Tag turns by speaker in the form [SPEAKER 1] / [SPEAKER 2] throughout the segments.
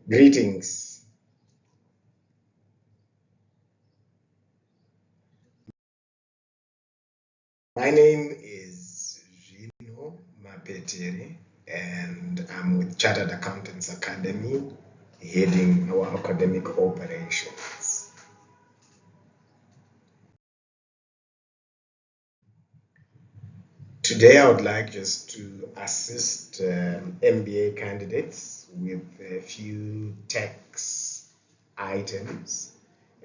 [SPEAKER 1] Greetings. My name is Gino Mapeteri, and I'm with Chartered Accountants Academy, heading our academic operations. Today, I would like just to assist MBA candidates with a few tax items,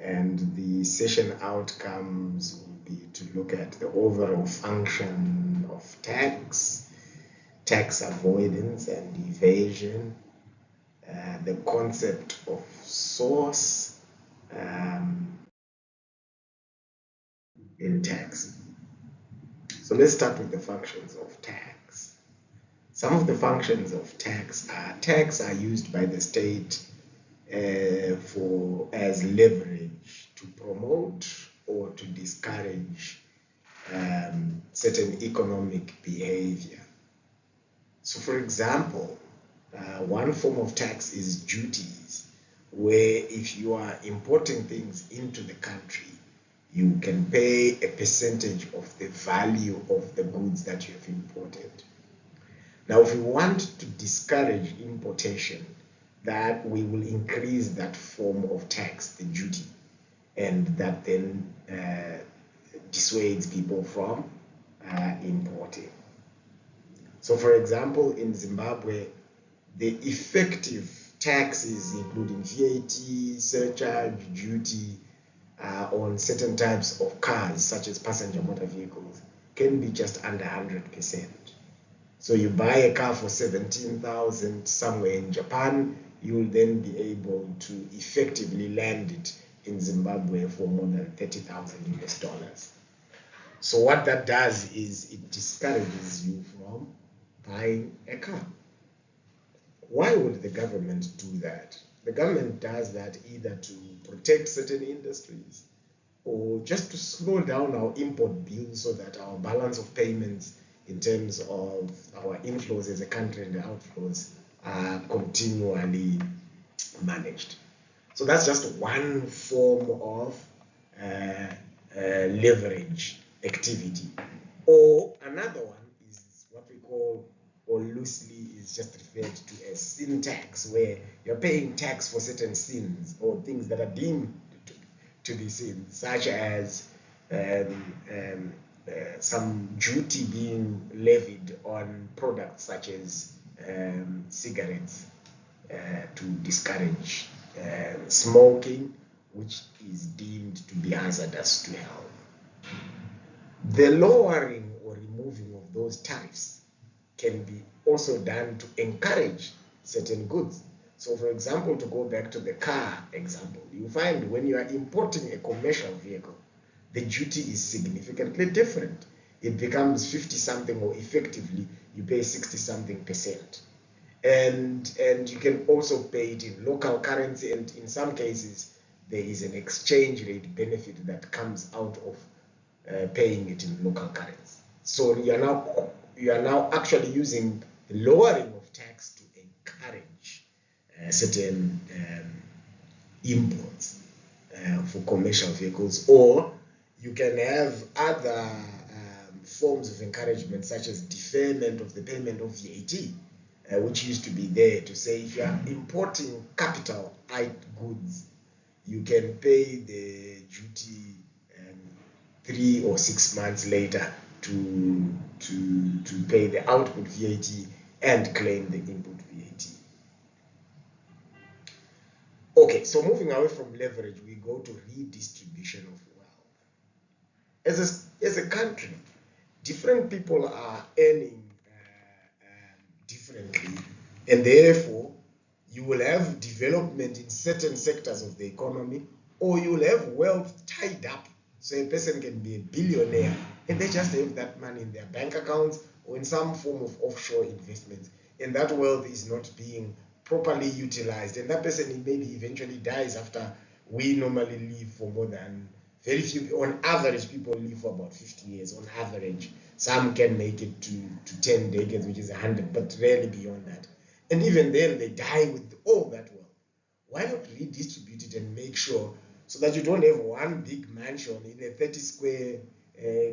[SPEAKER 1] and the session outcomes will be to look at the overall function of tax avoidance and evasion, the concept of source in tax. So let's start with the functions of tax. Some of the functions of tax are used by the state for as leverage to promote or to discourage certain economic behavior. So, for example, one form of tax is duties, where if you are importing things into the country, you can pay a percentage of the value of the goods that you have imported. Now, if we want to discourage importation, that we will increase that form of tax, the duty, and that then dissuades people from importing. So, for example, in Zimbabwe, the effective taxes, including VAT, surcharge, duty on certain types of cars, such as passenger motor vehicles, can be just under 100%. So you buy a car for 17,000 somewhere in Japan, you will then be able to effectively land it in Zimbabwe for more than 30,000 US dollars. So what that does is it discourages you from buying a car. Why would the government do that? The government does that either to protect certain industries or just to slow down our import bills so that our balance of payments in terms of our inflows as a country and the outflows are continually managed. So that's just one form of leverage activity. Or another one is what we call, or loosely is just referred to as sin tax, where you're paying tax for certain sins or things that are deemed to be sins, such as some duty being levied on products such as cigarettes to discourage smoking, which is deemed to be hazardous to health. The lowering or removing of those tariffs can be also done to encourage certain goods. So, for example, to go back to the car example, you find when you are importing a commercial vehicle, the duty is significantly different. It becomes 50 something, or effectively you pay 60 something percent. And you can also pay it in local currency, and in some cases there is an exchange rate benefit that comes out of paying it in local currency. So you are now actually using the lowering of tax to encourage certain imports for commercial vehicles, or you can have other forms of encouragement, such as deferment of the payment of VAT, which used to be there to say if you are importing capital goods, you can pay the duty 3 or 6 months later to pay the output VAT and claim the input VAT. Okay, so moving away from leverage, we go to redistribution of wealth. As a country, different people are earning differently, and therefore you will have development in certain sectors of the economy, or you will have wealth tied up. So a person can be a billionaire and they just have that money in their bank accounts or in some form of offshore investments, and that wealth is not being properly utilized, and that person maybe eventually dies after. We normally live for more than, very few, on average people live for about 50 years on average. Some can make it to 10 decades, which is 100, but rarely beyond that. And even then they die with all that wealth. why not redistribute it and make sure so that you don't have one big mansion in a 30 square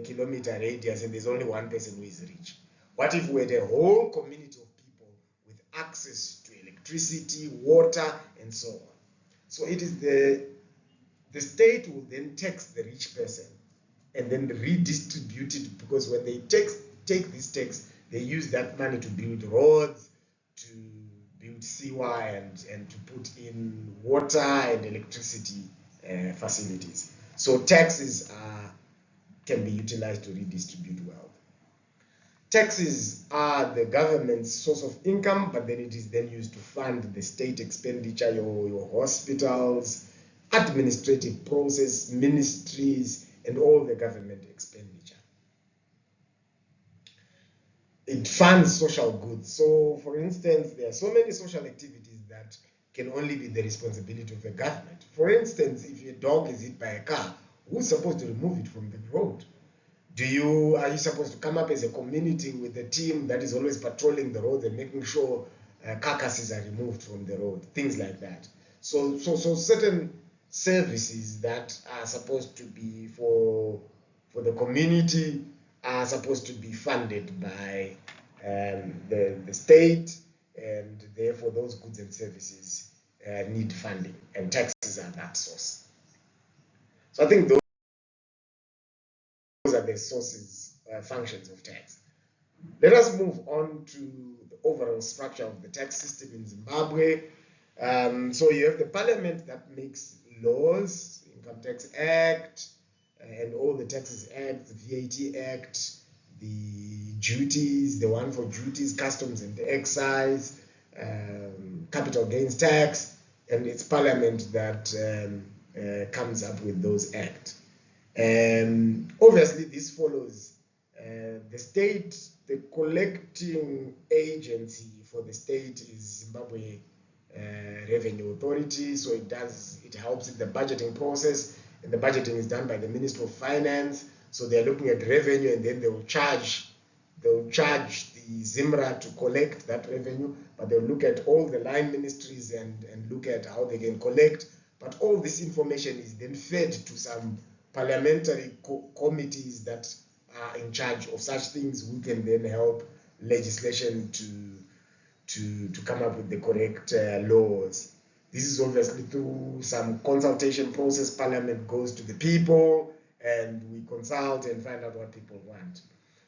[SPEAKER 1] kilometer radius and there's only one person who is rich? What if we had a whole community of people with access to electricity, water, and so on? So it is the state will then tax the rich person and then redistribute it, because when they take this tax, they use that money to build roads, to build sewer, and to put in water and electricity facilities. So taxes can be utilized to redistribute wealth. Taxes are the government's source of income, but then it is then used to fund the state expenditure, your hospitals, administrative process, ministries, and all the government expenditure. It funds social goods. So, for instance, there are so many social activities that can only be the responsibility of the government. For instance, if your dog is hit by a car, who's supposed to remove it from the road? Are you supposed to come up as a community with a team that is always patrolling the roads and making sure carcasses are removed from the road, things like that? So certain services that are supposed to be for the community are supposed to be funded by the state, and therefore those goods and services need funding, and taxes are that source. So I think those are the sources, functions of tax. Let us move on to the overall structure of the tax system in Zimbabwe. So you have the parliament that makes laws, Income Tax Act, and all the taxes acts, the VAT Act, the duties, the one for duties, customs and excise, capital gains tax, and it's parliament that comes up with those acts. Obviously, this follows the state. The collecting agency for the state is Zimbabwe Revenue Authority. So it helps in the budgeting process, and the budgeting is done by the Minister of Finance. So they're looking at revenue, and then they'll charge the ZIMRA to collect that revenue, but they'll look at all the line ministries and look at how they can collect. But all this information is then fed to some parliamentary committees that are in charge of such things, who can then help legislation to come up with the correct laws. This is obviously through some consultation process. Parliament goes to the people and we consult and find out what people want.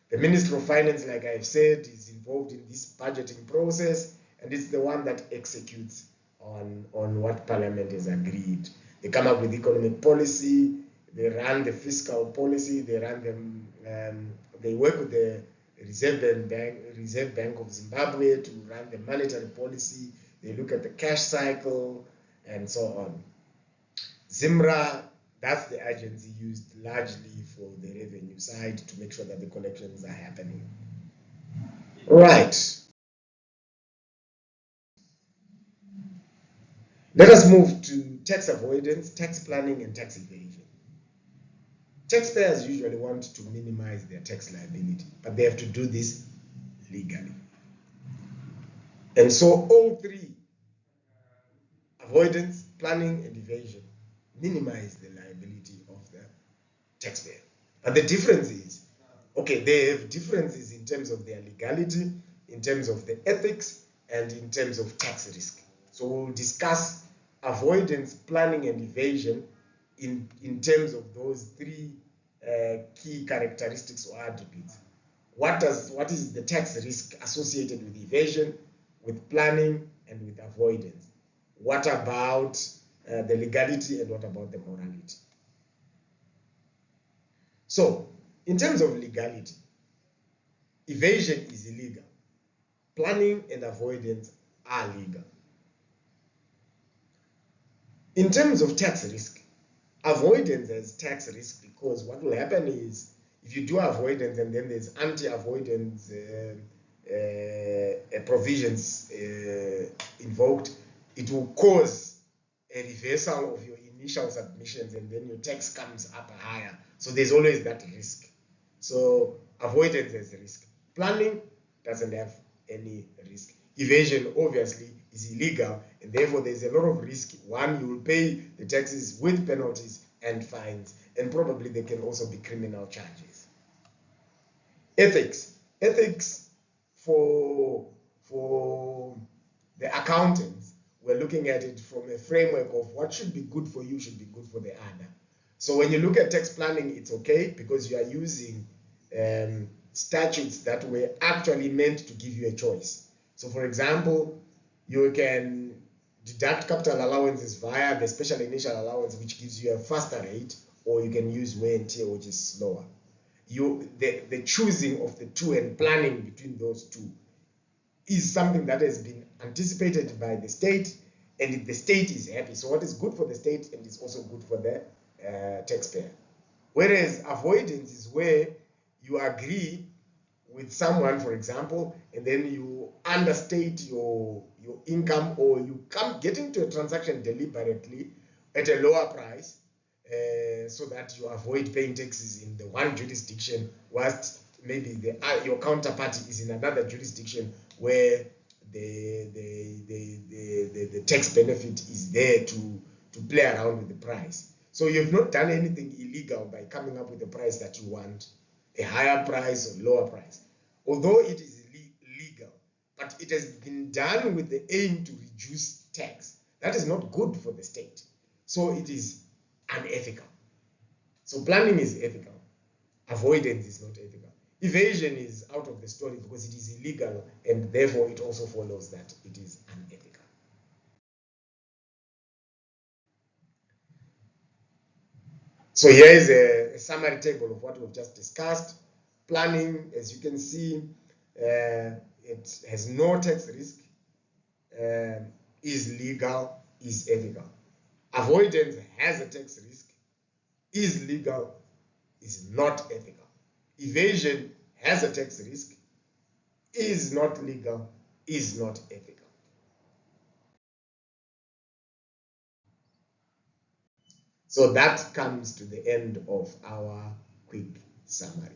[SPEAKER 1] The Minister of Finance, like I've said, is involved in this budgeting process, and it's the one that executes on what Parliament has agreed. They come up with economic policy, they run the fiscal policy, they run them. They work with the Reserve Bank of Zimbabwe to run the monetary policy. They look at the cash cycle and so on. ZIMRA, that's the agency used largely for the revenue side to make sure that the collections are happening. Right. Let us move to tax avoidance, tax planning, and tax evasion. Taxpayers usually want to minimize their tax liability, but they have to do this legally. And so all three, avoidance, planning, and evasion, minimize the liability of the taxpayer. But the difference is, okay, they have differences in terms of their legality, in terms of the ethics, and in terms of tax risk. So we'll discuss avoidance, planning, and evasion in terms of those three key characteristics or attributes. What is the tax risk associated with evasion, with planning, and with avoidance? What about the legality, and what about the morality? So, in terms of legality, evasion is illegal. Planning and avoidance are legal. In terms of tax risk, avoidance has tax risk because what will happen is, if you do avoidance and then there's anti-avoidance provisions invoked, it will cause a reversal of your initial submissions, and then your tax comes up higher. So there's always that risk. So avoidance has a risk. Planning doesn't have any risk. Evasion obviously is illegal, and And therefore, there's a lot of risk. One, you will pay the taxes with penalties and fines, and probably there can also be criminal charges. Ethics. Ethics for the accountants, we're looking at it from a framework of what should be good for you should be good for the other. So when you look at tax planning, it's okay because you are using statutes that were actually meant to give you a choice. So for example, you can deduct capital allowances via the special initial allowance, which gives you a faster rate, or you can use wear and tear, which is slower. The choosing of the two and planning between those two is something that has been anticipated by the state, and the state is happy. So what is good for the state and is also good for the taxpayer. Whereas avoidance is where you agree with someone, for example, and then you understate your income, or you get into a transaction deliberately at a lower price, so that you avoid paying taxes in the one jurisdiction, whilst maybe your counterparty is in another jurisdiction where the tax benefit is there to play around with the price. So you've not done anything illegal by coming up with a price that you want, a higher price or lower price. Although it is legal, but it has been done with the aim to reduce tax. That is not good for the state. So it is unethical. So planning is ethical. Avoidance is not ethical. Evasion is out of the story because it is illegal, and therefore it also follows that it is unethical. So here is a summary table of what we've just discussed. Planning, as you can see, it has no tax risk, is legal, is ethical. Avoidance has a tax risk, is legal, is not ethical. Evasion has a tax risk, is not legal, is not ethical. So that comes to the end of our quick summary.